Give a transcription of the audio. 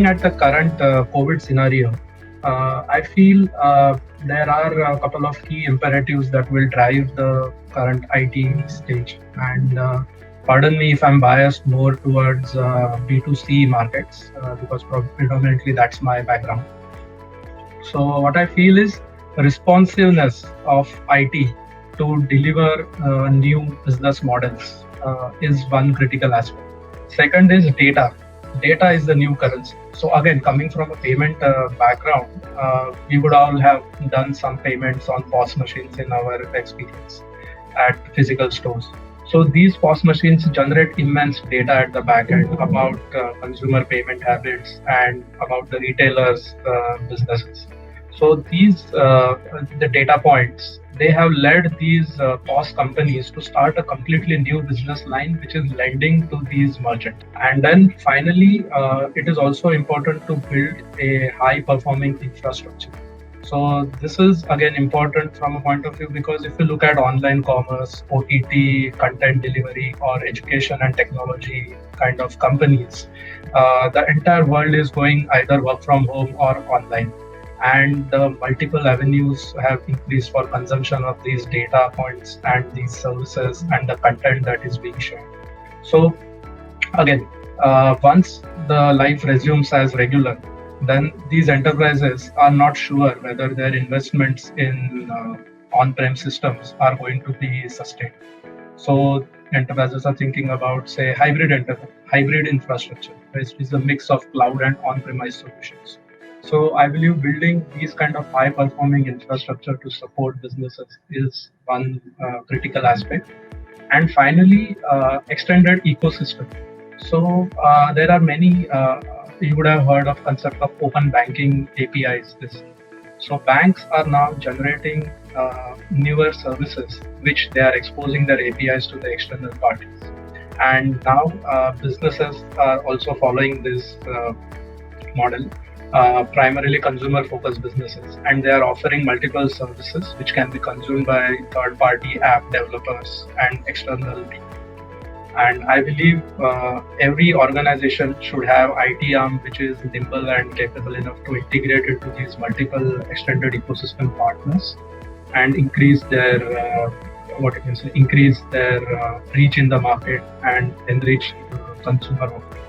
looking at the current COVID scenario, I feel there are a couple of key imperatives that will drive the current IT stage. And pardon me if I'm biased more towards B2C markets because predominantly that's my background. So what I feel is responsiveness of IT to deliver new business models is one critical aspect. Second is data. Data is the new currency. So again, coming from a payment background, we would all have done some payments on POS machines in our experience at physical stores. So these POS machines generate immense data at the back end about consumer payment habits and about the retailers' businesses. So the data points, they have led these POS companies to start a completely new business line, which is lending to these merchants. And then finally, it is also important to build a high performing infrastructure. So this is again important from a point of view because if you look at online commerce, OTT, content delivery, or education and technology kind of companies, the entire world is going either work from home or online. And the multiple avenues have increased for consumption of these data points and these services and the content that is being shared. So again, once the life resumes as regular, then these enterprises are not sure whether their investments in on-prem systems are going to be sustained. So enterprises are thinking about, say, hybrid infrastructure, which is a mix of cloud and on-premise solutions. So I believe building these kind of high-performing infrastructure to support businesses is one critical aspect. And finally, extended ecosystem. So there are many. You would have heard of concept of open banking APIs. So banks are now generating newer services which they are exposing their APIs to the external parties. And now businesses are also following this model, primarily consumer focused businesses, and they are offering multiple services which can be consumed by third party app developers and external people. And I believe every organization should have IT arm which is nimble and capable enough to integrate into these multiple extended ecosystem partners and increase their increase their reach in the market and enrich consumer offerings.